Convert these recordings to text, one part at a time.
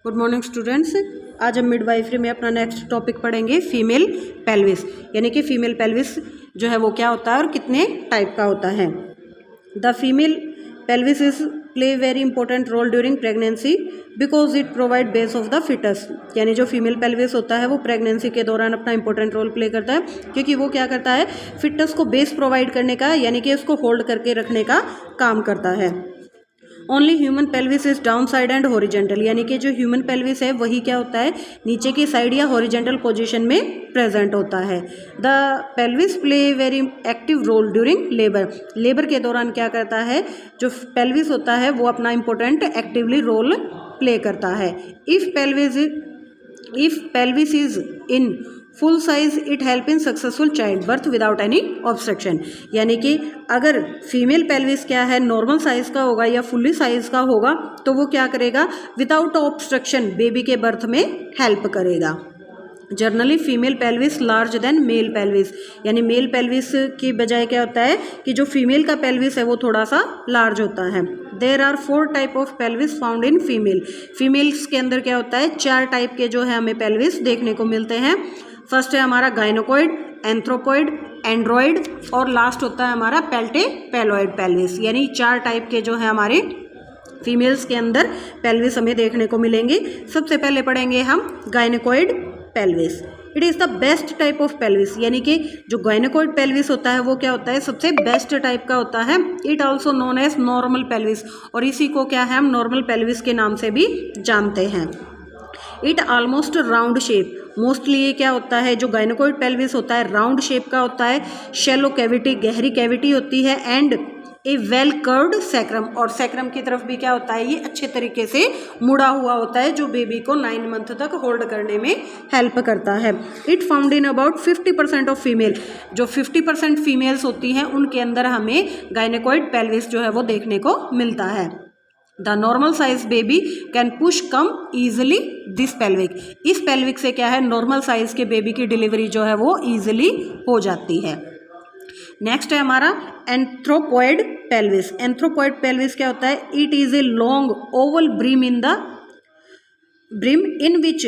Good morning students. आज हम midwifery में अपना नेक्स्ट टॉपिक पढ़ेंगे फीमेल पेल्विस, यानी कि फीमेल पेल्विस जो है वो क्या होता है और कितने टाइप का होता है। The female pelvis is play very important role during pregnancy because it provide base of the foetus, यानी जो फीमेल पेल्विस होता है वो प्रेगनेंसी के दौरान अपना इंपॉर्टेंट रोल प्ले करता है, क्योंकि वो क्या करता है, फिटस को बेस प्रोवाइड करने का, यानी कि उसको होल्ड करके रखने का काम करता है। Only human pelvis is down side and horizontal, यानी कि जो ह्यूमन पेल्विस है वही क्या होता है, नीचे की साइड या हॉरिजेंटल पोजीशन में प्रेजेंट होता है। The pelvis play very active role during labour, labour के दौरान क्या करता है, जो पेल्विस होता है वो अपना इंपॉर्टेंट एक्टिवली रोल प्ले करता है। If pelvis is in full size it help in successful child birth without any obstruction, यानी कि अगर फीमेल पेल्विस क्या है, नॉर्मल साइज का होगा या फुल्ली साइज का होगा तो वो क्या करेगा, विदाउट ऑब्स्ट्रक्शन बेबी के बर्थ में हेल्प करेगा। Generally female pelvis large then male pelvis, यानी मेल पेल्विस की बजाय क्या होता है कि जो फीमेल का पेल्विस है वो थोड़ा सा लार्ज होता है। There are 4 type of pelvis found in female, females के अंदर क्या होता है, 4 टाइप के जो है हमें पेल्विस देखने को मिलते हैं। फर्स्ट है हमारा गाइनोकॉइड, एंथ्रोपॉइड, एंड्रॉइड और लास्ट होता है हमारा पेल्विस पेल्विस, यानी 4 टाइप के जो है हमारे फीमेल्स के अंदर पेल्विस हमें देखने को मिलेंगे। सबसे पहले पढ़ेंगे हम gynecoid pelvis. It is the best type of pelvis, यानी कि जो गाइनोकॉइड पेल्विस होता है वो क्या होता है, सबसे बेस्ट टाइप का होता है। It also known as normal pelvis, और इसी को क्या है हम नॉर्मल पेल्विस के नाम से भी जानते हैं। It almost round shape, mostly ये क्या होता है, जो गाइनोकॉइड पेल्विस होता है राउंड शेप का होता है, शैलो कैविटी गहरी कैविटी होती है, and A well curved sacrum, और सैक्रम की तरफ भी क्या होता है, ये अच्छे तरीके से मुड़ा हुआ होता है जो बेबी को 9 मंथ तक होल्ड करने में हेल्प करता है। It found in about 50% of female, जो 50% फीमेल्स होती हैं उनके अंदर हमें गाइनोकॉइड पेल्विस जो है वो देखने को मिलता है। The normal size baby can push come easily this pelvic, इस पेल्विक से क्या है, नॉर्मल साइज के बेबी की डिलीवरी जो है वो ईजिली हो जाती है। नेक्स्ट है हमारा एंथ्रोपॉइड पेल्विस। एंथ्रोपॉइड पेल्विस क्या होता है, it is a long Oval brim in which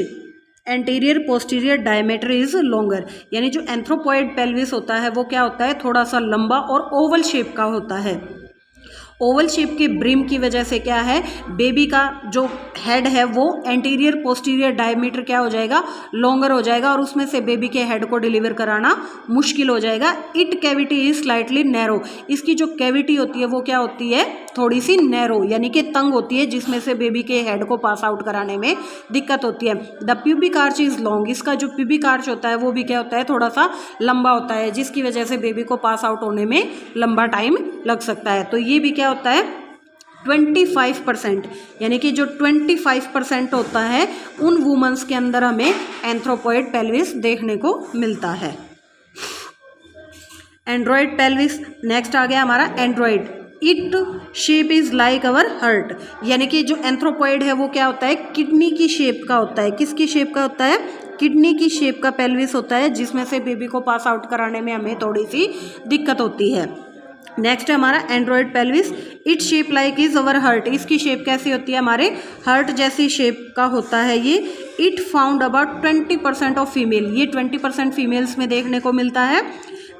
anterior posterior diameter is longer, यानी जो एंथ्रोपॉइड पेल्विस होता है वो क्या होता है, थोड़ा सा लंबा और ओवल शेप का होता है। ओवल शेप के ब्रिम की वजह से क्या है, बेबी का जो हेड है वो एंटीरियर पोस्टीरियर डायमीटर क्या हो जाएगा, लॉन्गर हो जाएगा, और उसमें से बेबी के हेड को डिलीवर कराना मुश्किल हो जाएगा। It cavity is slightly narrow, इसकी जो कैविटी होती है वो क्या होती है, थोड़ी सी नैरो यानी कि तंग होती है, जिसमें से बेबी के हेड को पास आउट कराने में दिक्कत होती है। The pubic arch is long, इसका जो प्यूबिक आर्च होता है वो भी क्या होता है, थोड़ा सा लंबा होता है, जिसकी वजह से बेबी को पास आउट होने में लंबा टाइम लग सकता है। तो ये भी क्या होता है 25%, यानी कि जो 25% होता है उन वुमेन्स के अंदर हमें एंथ्रोपॉइड पेल्विस देखने को मिलता है। एंड्रॉइड पेल्विस नेक्स्ट आ गया हमारा Android. It shape is like our heart, यानी कि जो एंथ्रोपॉइड है वो क्या होता है, किडनी की शेप का होता है। किसकी शेप का होता है, किडनी की शेप का पेल्विस होता है, जिसमें से बेबी को पास आउट कराने में हमें थोड़ी सी दिक्कत होती है। नेक्स्ट है हमारा Android pelvis. It shape like is our heart, इसकी शेप कैसी होती है, हमारे हार्ट जैसी शेप का होता है ये। It found about 20% of female, ये 20% फीमेल्स में देखने को मिलता है।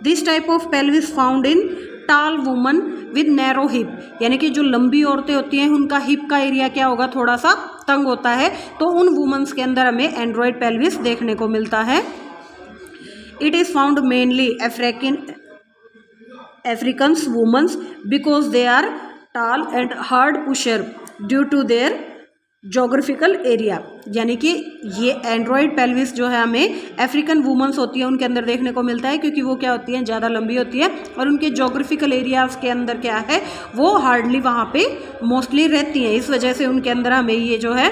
This type of pelvis found इन टाल वुमन विद नैरो हिप, यानी कि जो लंबी औरतें होती हैं उनका हिप का एरिया क्या होगा, थोड़ा सा तंग होता है, तो उन वुमेन्स के अंदर हमें एंड्रॉइड पेल्विस देखने को मिलता है। It is found mainly Africans women because they are tall and hard pusher due to their geographical area, यानी कि ये एंड्रॉइड पेल्विस जो है हमें अफ्रीकन वुमेन्स होती है उनके अंदर देखने को मिलता है, क्योंकि वो क्या होती हैं, ज़्यादा लंबी होती है और उनके जोग्राफिकल एरियाज़ के अंदर क्या है, वो हार्डली वहाँ पे मोस्टली रहती हैं, इस वजह से उनके अंदर हमें ये जो है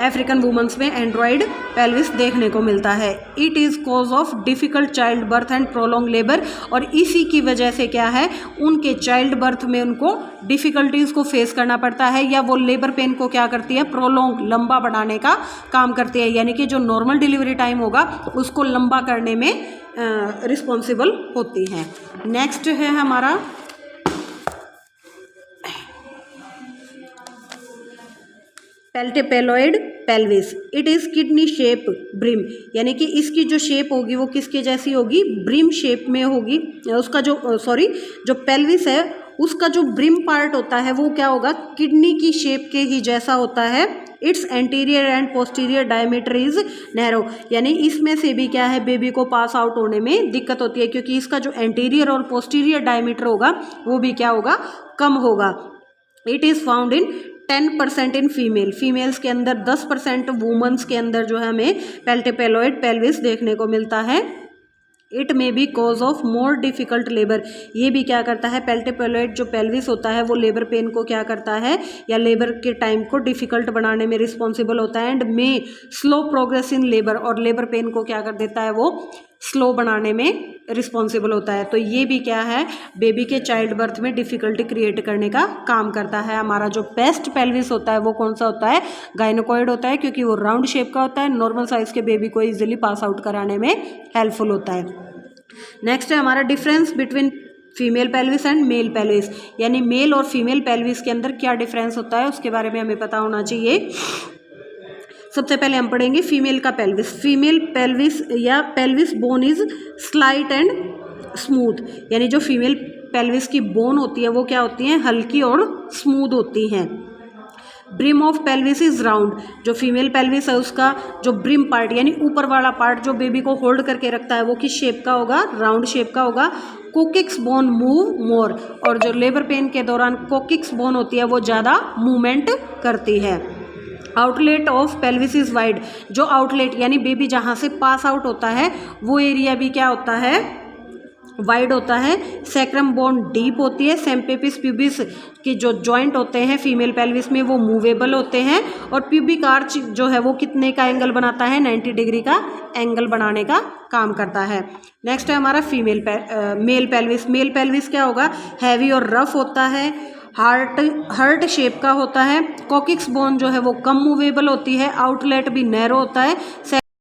अफ्रीकन वुमेन्स में एंड्रॉइड पेल्विस देखने को मिलता है। It is cause of difficult child birth and prolong labour, और इसी की वजह से क्या है, उनके चाइल्ड बर्थ में उनको डिफ़िकल्टीज़ को फेस करना पड़ता है, या वो लेबर पेन को क्या करती है, प्रोलॉन्ग लंबा बढ़ाने का काम करती है, यानी कि जो नॉर्मल डिलीवरी टाइम होगा उसको लंबा करने में रिस्पॉन्सिबल होती हैं। नेक्स्ट है हमारा platypelloid pelvis, it is kidney shape brim, यानी कि इसकी जो शेप होगी वो किसके जैसी होगी, ब्रिम शेप में होगी। उसका जो जो पेल्विस है उसका जो ब्रिम पार्ट होता है वो क्या होगा, किडनी की शेप के ही जैसा होता है। It's anterior and posterior diameter is narrow, यानी इसमें से भी क्या है, बेबी को पास आउट होने में दिक्कत होती है क्योंकि इसका जो एंटीरियर और पोस्टीरियर डायमीटर होगा वो भी क्या होगा, कम होगा। It is found in 10% in females के अंदर 10% वुमेन्स के अंदर जो है हमें पेल्टेपेलोइड पेल्विस देखने को मिलता है। It may be cause of more difficult labour, ये भी क्या करता है, पेल्टेपेलोइड जो पेल्विस होता है वो लेबर पेन को क्या करता है, या लेबर के टाइम को डिफिकल्ट बनाने में रिस्पॉन्सिबल होता है। And may slow progress in labour, और लेबर पेन को क्या कर देता है, वो स्लो बनाने में रिस्पॉन्सिबल होता है। तो ये भी क्या है, बेबी के चाइल्ड बर्थ में डिफ़िकल्टी क्रिएट करने का काम करता है। हमारा जो बेस्ट पेल्विस होता है वो कौन सा होता है, गायनोकॉइड होता है, क्योंकि वो राउंड शेप का होता है, नॉर्मल साइज़ के बेबी को इजीली पास आउट कराने में हेल्पफुल होता है। नेक्स्ट है हमारा difference between female pelvis and male pelvis, यानी मेल और फीमेल पेल्विस के अंदर क्या डिफरेंस होता है उसके बारे में हमें पता होना चाहिए। सबसे पहले हम पढ़ेंगे फीमेल का पेल्विस। फीमेल पेल्विस या pelvis bone is slight and smooth, यानी जो फीमेल पेल्विस की बोन होती है वो क्या होती है, हल्की और स्मूथ होती हैं। Brim of pelvis is round, जो फीमेल पेल्विस है उसका जो ब्रिम पार्ट यानी ऊपर वाला पार्ट जो बेबी को होल्ड करके रखता है वो किस शेप का होगा, राउंड शेप का होगा। कोकिक्स बोन मूव मोर, और जो लेबर पेन के दौरान कोकिक्स बोन होती है वो ज़्यादा मूवमेंट करती है। Outlet of pelvis is wide, जो आउटलेट यानी बेबी जहाँ से पास आउट होता है वो एरिया भी क्या होता है, वाइड होता है। सैक्रम बोन डीप होती है। सेम्पेपिस प्यूबिस के जो जॉइंट होते हैं फीमेल पेल्विस में वो मूवेबल होते हैं। और प्यूबिक आर्च जो है वो कितने का एंगल बनाता है, 90 डिग्री का एंगल बनाने का काम करता है। नेक्स्ट है हमारा मेल पेल्विस। मेल पेल्विस क्या होगा, हैवी और रफ होता है, हार्ट शेप का होता है। कॉकिक्स बोन जो है वो कम मूवेबल होती है, आउटलेट भी नैरो होता है।